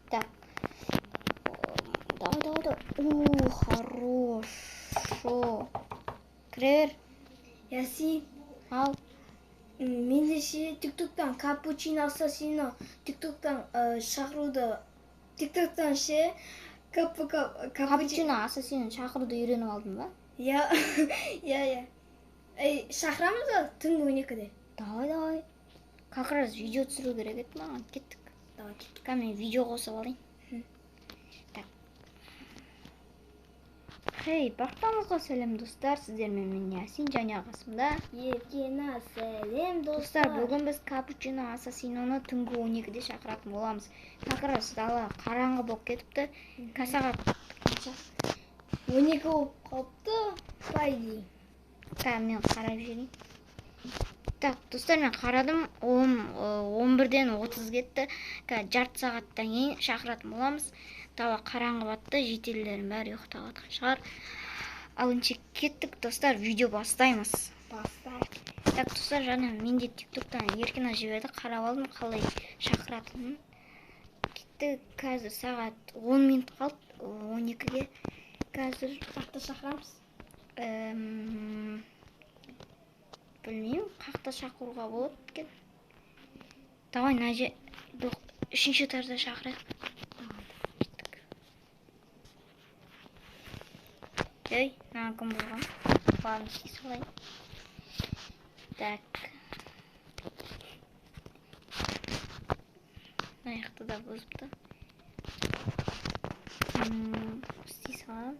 Так. Давай. Хорошо. Кірер. Яси, Ал. менде ше тиктоктан капучино ассасино тиктоктан шақыруды тиктоктан ше Капучино ассасинін шақыруды үйреніп алдың ба? Я. Шақырамыз ба түнгі 12-де? Давай. Как раз видео түсіру керек еді маған. Кеттік. Давай, кеттік. Мен видео қосып алайын. Так. Хей, бақтаңызға сәлем достар. Сіздермен мен Ясин және қасымда Евгена, сәлем достар. достар. Бүгін біз капучино ассасиноны түнгі 12-де шақыратын боламыз. Как раз дала қараңғы болып кетіпті. Сағат қанша? 12 болып қалыпты. Пайди. Мен қарап жүрейін. Так, достар, мен қарадым. 11-ден 30 кетті. Жарты сағаттан кейін шақыратын боламыз. Дала қараңғы батты, жетелілердің бәрі ұйықтап жатқан шығар. Ал енді кеттік, достар, видео бастаймыз. Так, достар, жаңа менде тиктоктан Еркина жіберді, қарап алдым, қалай шақыратынын. Кетті, қазір сағат 10 минут қалды, 12-ге. Қазір Қақта шақырамыз. Білмеймін, қақта шақыруға болады екен. Давай, Нәже, үшінші этажда шақырайық. Ей, маған кім болған? Барын істей салайын. Так. Аяқты да бұзыпты. Істей салайын.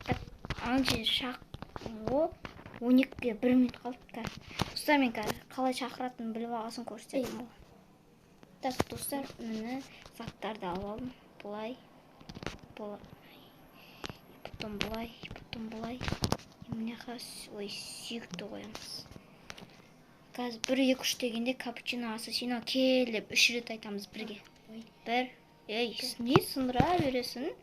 Так, анже шақыру 12-ге 1 минут қалды. Достар, мен қалай шақыратынын біліп алғасын көрсететін бол. Так, достар, мені заттарды алып алдым. Бұлай. Потом бұлай. Міне сүйікті қоямыз. Қазір 1-2-3 дегенде капучино ассасино кел деп 3 рет айтамыз бірге. 1. Ей, не сындыра бересің?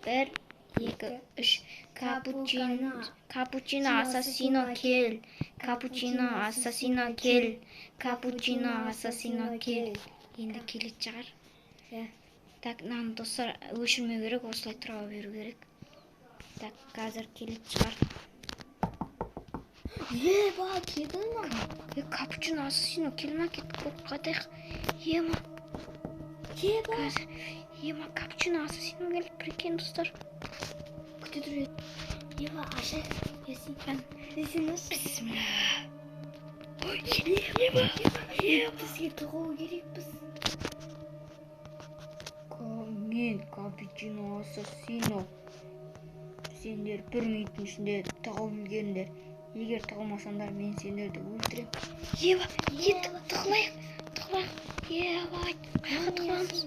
1, 2, 3. Капучино ассасино кел. Капучино ассасино кел. Капучино ассасино кел. Енді келет жағар. Так, наны достар өшірмеу керек, осылай тұра беру керек. Так, қазір келет шығар. Ба, келді ма? Капучино ассасино келма, кеттік, қайтайық. Ба. Қазір, капучино ассасино келді, прикинь, достар. Күте тұрет. Ба, ашайық. Есін ашы. Бісміллә. Ой, Бізге тұғылу керекпіз. Мен капучино ассасино. Сендер 1 минуттың ішінде тығылып үлгеріңдер. Егер тығылмасаңдар, мен сендерді өлтірем. Тығылайық. Қайғы тығыламыз.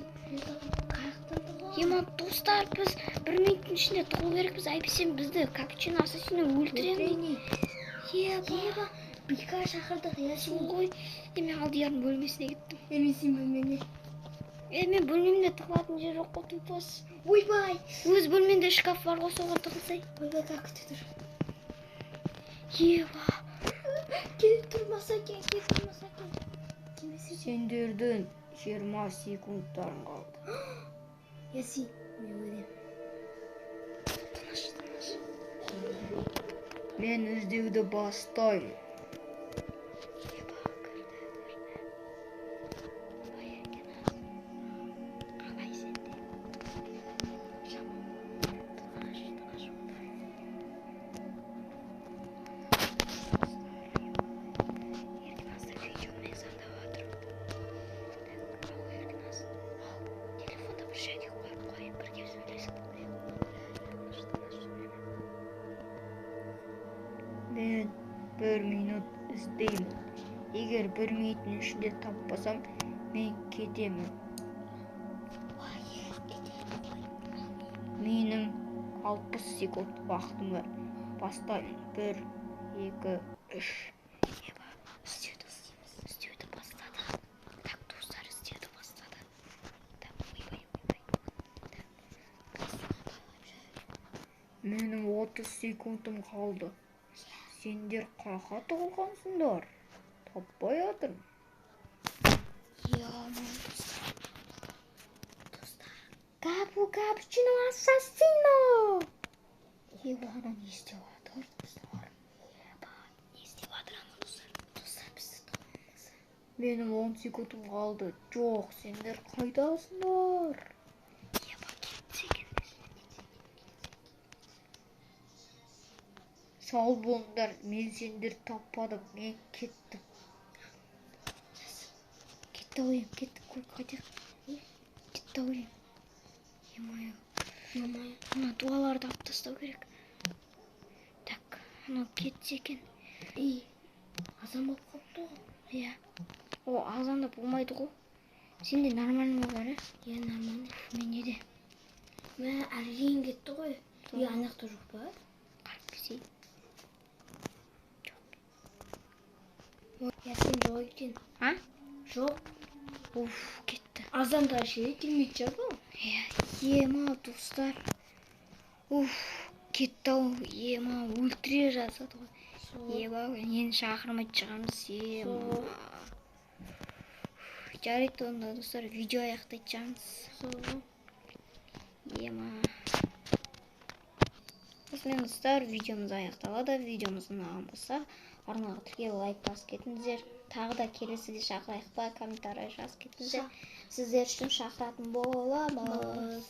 Достар, біз 1 минуттың ішінде тығылу керекпіз. Әйтпесе бізді капучино ассасино өлтірем. Ба, Бика шақырдық, Ясин. Ой, мен алдиярдың бөлмесіне кеттім. Мен сен бөлмеңе. Мен бөлмемде тығылатын жер жоқ қой, тупас. Ойбай. Өз бөлменде шкаф бар ғой, соған тығылсай. Ойбай, как күте тұр. Ба. Келіп тұрмаса екен. Сендердің 20 секундтарың қалды. Яси, мен өлем. Тыныш. Мен іздеуді бастаймын. Мен 1 минут іздеймін. Егер 1 минуттың ішінде таппасам, мен кетемін. Менің 60 секунд уақытым бар. Бастаймын. 1, 2, 3. Істеуді бастады. Так, достар, істеуді бастады. Так, ойбай. Менің 30 секундым қалды. Сендер қақа тығылғансыңдар. Таппай жатырмын. капучино ассасино. Ебана не істеп жатыр достар. Не істеп жатыр ана достар? Достар бізді тыңдаңыз. Менің 10 секундым қалды. Жоқ, сендер қайдасыңдар? Еба кетсе екен. Сау болыңдар, мен сендер таппадым, мен кеттім. Кетті ойым, кеттік қой, қайтайық. Кетті ойым. Емайым. Мамай. Ана дуаларды алып тастау керек. Так, анау кетсе екен. Азан болып қалыпты ғой. Иә. О, азанда болмайды ғой. Сенде нормально бар, ә? Иә, нормально. Менде де. Мә, әлгейін кетті ғой. Анақта жоқ па? Қарып келсей. Я сен жоқ екен. А? Жоқ. Уф, кетті. Азанда ше келмейді жабы. Ема, достар. Уф, кетті-ау. Ема, өлтіре жазады ғой. Еба, енді шақырмайды шығамыз. Ема. Жарайды онда, достар, видео аяқтайды жағымыз. Ема. Осымен, достар, видеомыз аяқталады. Видеомыз ұнаған болса, арнаға тіркеліп лайк басып кетіңіздер. Тағы да келесіде шақырайық па, комментарий жазып кетіңіздер. Сіздер үшін шақыратын боламыз.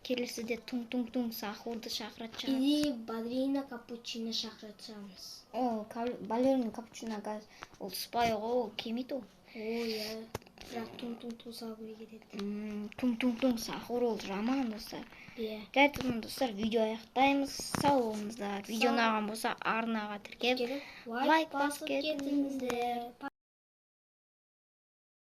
Келесіде туң-туң-туң сахурды шақырат шығамыз. Или балерина капучино шақыратшамыз. О, балерина капучино газ. Ол спай ғой, ол келмейді ол. О, иә. Бірақ туң-туң-туң сахур кетеді. Туң-туң-туң сахур ол жаман, достар. Иә. Дәтімен, достар, видео аяқтаймыз. Сау болыңыздар. Видео ұнаған болса, арнаға тіркеліп лайк басып кетіңіздер.